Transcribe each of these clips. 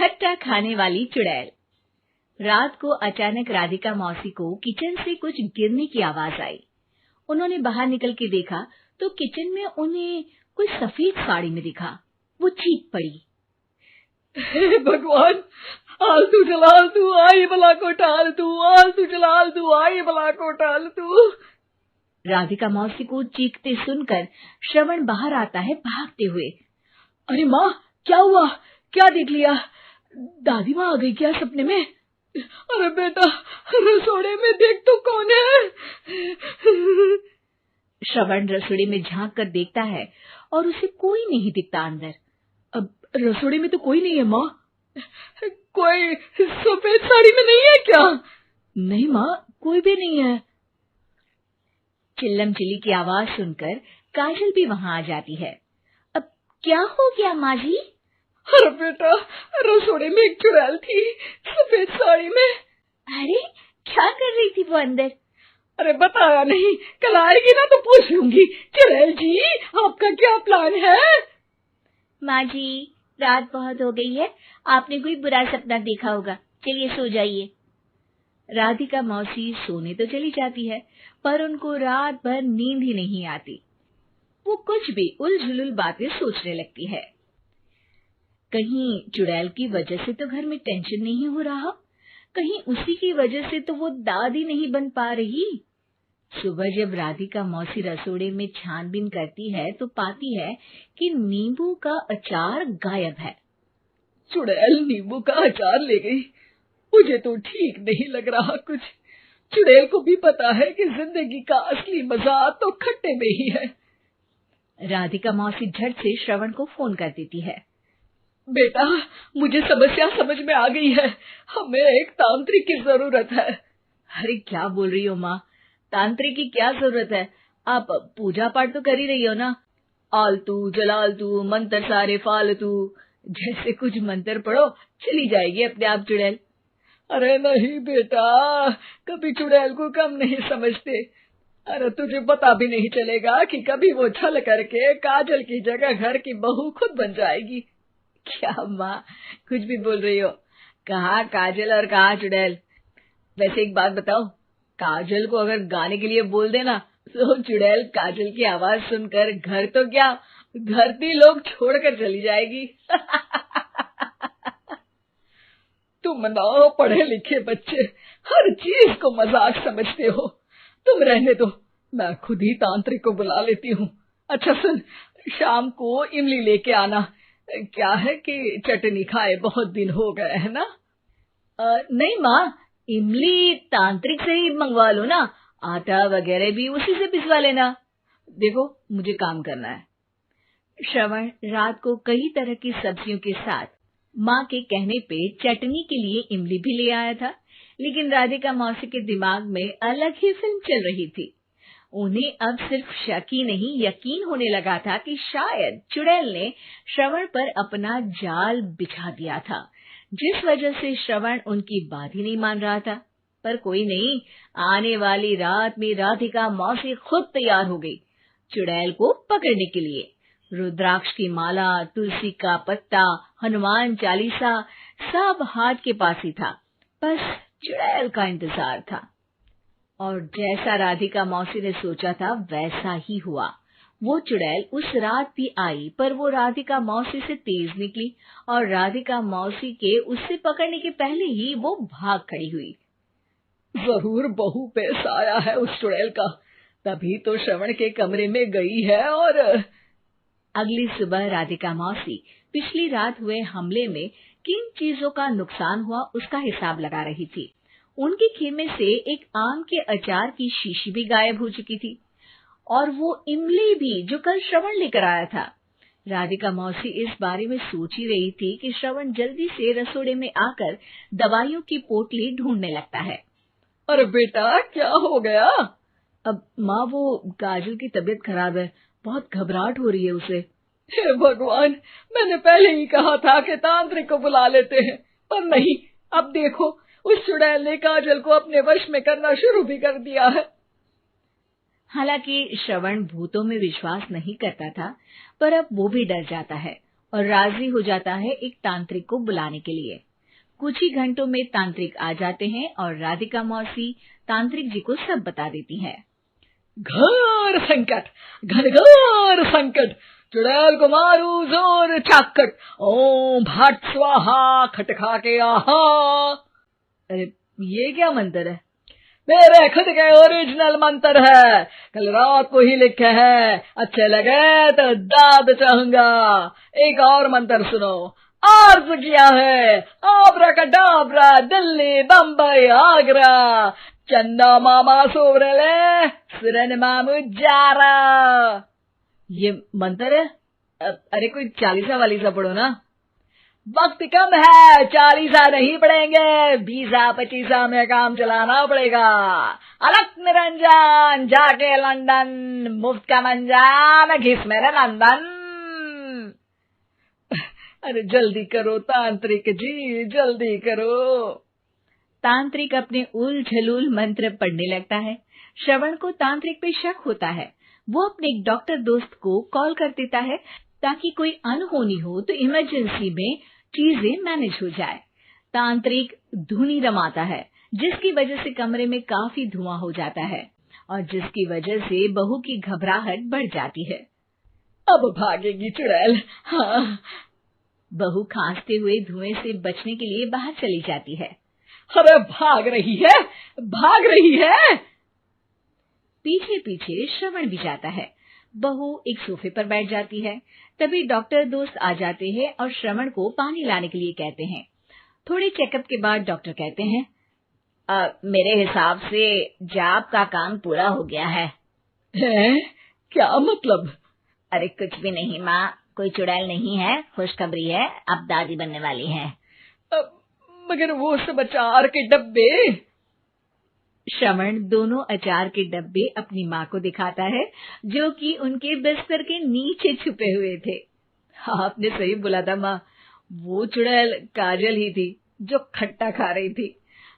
खट्टा खाने वाली चुड़ैल। रात को अचानक राधिका मौसी को किचन से कुछ गिरने की आवाज आई। उन्होंने बाहर निकल के देखा तो किचन में उन्हें कुछ सफेद साड़ी में दिखा। वो चीख पड़ी, हे भगवान, आलतू जलाल तू आई भला को टाल तू, आलतू जलाल तू आई भला को टाल तू। राधिका मौसी को चीखते सुनकर श्रवण बाहर आता है भागते हुए। अरे माँ, क्या हुआ? क्या देख लिया? दादी माँ आ गई क्या सपने में? अरे बेटा, रसोड़े में देख तो कौन है? श्रवण रसोड़े में झांक कर देखता है और उसे कोई नहीं दिखता अंदर। अब रसोड़े में तो कोई नहीं है माँ। कोई सफेद साड़ी में नहीं है क्या? नहीं माँ, कोई भी नहीं है। चिल्लम चिल्ली की आवाज सुनकर काजल भी वहां आ जाती है। अब क्या हो गया माँ जी? अरे बेटा, रसोड़े में एक चुड़ैल थी सफेद साड़ी में। अरे क्या कर रही थी वो अंदर? अरे बताया नहीं, कल आएगी ना तो पूछ लूंगी। चुड़ैल जी, आपका क्या प्लान है? माँ जी, रात बहुत हो गई है, आपने कोई बुरा सपना देखा होगा, चलिए सो जाइए। राधिका मौसी सोने तो चली जाती है, पर उनको रात भर नींद ही नहीं आती। वो कुछ भी उलझुल बातें सोचने लगती है। कहीं चुड़ैल की वजह से तो घर में टेंशन नहीं हो रहा, कहीं उसी की वजह से तो वो दादी नहीं बन पा रही। सुबह जब राधिका मौसी रसोड़े में छानबीन करती है तो पाती है कि नींबू का अचार गायब है। चुड़ैल नींबू का अचार ले गई, मुझे तो ठीक नहीं लग रहा कुछ। चुड़ैल को भी पता है कि जिंदगी का असली मजा तो खट्टे में ही है। राधिका मौसी झट से श्रवण को फोन कर देती है। बेटा, मुझे समस्या समझ में आ गई है, हमें एक तांत्रिक की जरूरत है। अरे क्या बोल रही हो माँ, तांत्रिक की क्या जरूरत है? आप पूजा पाठ तो कर ही रही हो ना। आलतू जलालतू मंत्र सारे फालतू जैसे कुछ मंत्र पढ़ो, चली जाएगी अपने आप चुड़ैल। अरे नहीं बेटा, कभी चुड़ैल को कम नहीं समझते। अरे तुझे पता भी नहीं चलेगा कि कभी वो छल करके काजल की जगह घर की बहू खुद बन जाएगी। क्या माँ, कुछ भी बोल रही हो? कहाँ काजल और कहाँ चुड़ैल? वैसे एक बात बताओ, काजल को अगर गाने के लिए बोल देना तो चुड़ैल काजल की आवाज सुनकर घर तो क्या, धरती लोग छोड़कर चली जाएगी। तुम ना पढ़े लिखे बच्चे हर चीज को मजाक समझते हो। तुम रहने दो, मैं खुद ही तांत्रिक को बुला लेती हूँ। अच्छा सुन, शाम को इमली लेके आना। क्या है कि चटनी खाए बहुत दिन हो गए है ना। नहीं माँ, इमली तांत्रिक से ही मंगवा लो ना, आटा वगैरह भी उसी से पिसवा लेना। देखो मुझे काम करना है। श्रवण रात को कई तरह की सब्जियों के साथ माँ के कहने पे चटनी के लिए इमली भी ले आया था, लेकिन राधिका मौसी के दिमाग में अलग ही फिल्म चल रही थी। उन्हें अब सिर्फ शक ही नहीं यकीन होने लगा था कि शायद चुड़ैल ने श्रवण पर अपना जाल बिछा दिया था, जिस वजह से श्रवण उनकी बात ही नहीं मान रहा था। पर कोई नहीं, आने वाली रात में राधिका मौसी खुद तैयार हो गई चुड़ैल को पकड़ने के लिए। रुद्राक्ष की माला, तुलसी का पत्ता, हनुमान चालीसा सब हाथ के पास ही था, बस चुड़ैल का इंतजार था। और जैसा राधिका मौसी ने सोचा था वैसा ही हुआ। वो चुड़ैल उस रात भी आई, पर वो राधिका मौसी से तेज निकली और राधिका मौसी के उससे पकड़ने के पहले ही वो भाग खड़ी हुई। जरूर बहू पे साया है उस चुड़ैल का, तभी तो श्रवण के कमरे में गई है। और अगली सुबह राधिका मौसी पिछली रात हुए हमले में किन चीजों का नुकसान हुआ उसका हिसाब लगा रही थी। उनके खेमे से एक आम के अचार की शीशी भी गायब हो चुकी थी और वो इमली भी जो कल श्रवण लेकर आया था। राधिका मौसी इस बारे में सोच ही रही थी कि श्रवण जल्दी से रसोड़े में आकर दवाइयों की पोटली ढूंढने लगता है। अरे बेटा, क्या हो गया? अब माँ, वो काजल की तबीयत खराब है, बहुत घबराहट हो रही है उसे। हे भगवान, मैंने पहले ही कहा था कि तांत्रिक को बुला लेते हैं, पर नहीं। अब देखो, उस चुड़ैल ने काजल को अपने वश में करना शुरू भी कर दिया है। हालांकि श्रवण भूतों में विश्वास नहीं करता था, पर अब वो भी डर जाता है। और राजी हो जाता है एक तांत्रिक को बुलाने के लिए। कुछ ही घंटों में तांत्रिक आ जाते हैं और राधिका मौसी तांत्रिक जी को सब बता देती है। घोर संकट, घनघोर संकट, चुड़ैल को मारू जोर चाकट, ओम भट स्वाहा खटखा के आहा। अरे ये क्या मंत्र है? मेरे खुद के ओरिजिनल मंत्र है, कल रात को ही लिखे हैं, अच्छे लगे तो दाद चाहूंगा। एक और मंत्र सुनो। अर्ज किया है आब्राकडाब्रा, दिल्ली बम्बई आगरा, चंदा मामा सोवरले सुरन मामू जारा। ये मंत्र है? अरे कोई 40 वालीसा पढ़ो ना। वक्त कम है, 40 नहीं पड़ेंगे, 20-25 में काम चलाना पड़ेगा। अलग निरंजन जाके लंदन, मुफ्त का मंजान घिस मेरे नंदन। अरे जल्दी करो तांत्रिक जी, जल्दी करो। तांत्रिक अपने उल झलूल मंत्र पढ़ने लगता है। श्रवण को तांत्रिक पे शक होता है। वो अपने एक डॉक्टर दोस्त को कॉल कर देता है ताकि कोई अनहोनी हो तो इमरजेंसी में चीजें मैनेज हो जाए। तांत्रिक धुनी रमाता है, जिसकी वजह से कमरे में काफी धुआं हो जाता है और जिसकी वजह से बहू की घबराहट बढ़ जाती है। अब भागेगी चुड़ैल। हाँ। बहू खांसते हुए धुएं से बचने के लिए बाहर चली जाती है। अरे भाग रही है, भाग रही है। पीछे पीछे श्रवण भी जाता है। बहू एक सोफे पर बैठ जाती है। तभी डॉक्टर दोस्त आ जाते हैं और श्रवण को पानी लाने के लिए कहते हैं। थोड़े चेकअप के बाद डॉक्टर कहते हैं, मेरे हिसाब से जाप का काम पूरा हो गया है। क्या मतलब? अरे कुछ भी नहीं माँ, कोई चुड़ैल नहीं है, खुशखबरी है, अब दादी बनने वाली है। मगर वो सब अचार के डब्बे। श्रवण दोनों अचार के डब्बे अपनी माँ को दिखाता है, जो कि उनके बिस्तर के नीचे छुपे हुए थे। आपने सही बोला था माँ, वो चुड़ैल काजल ही थी जो खट्टा खा रही थी।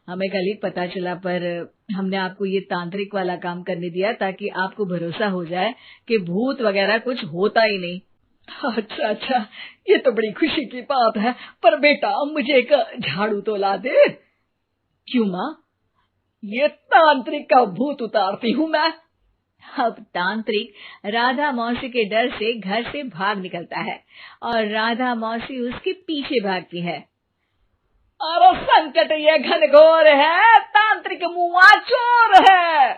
हमें कल ही पता चला, पर हमने आपको ये तांत्रिक वाला काम करने दिया ताकि आपको भरोसा हो जाए कि भूत वगैरह कुछ होता ही नहीं। अच्छा अच्छा, ये तो बड़ी खुशी की बात है। पर बेटा मुझे एक झाड़ू तो ला दे। क्यों माँ? ये तांत्रिक का भूत उतारती हूँ मैं। अब तांत्रिक राधा मौसी के डर से घर से भाग निकलता है और राधा मौसी उसके पीछे भागती है। अरे संकट ये घनघोर है, तांत्रिक मुआ चोर है।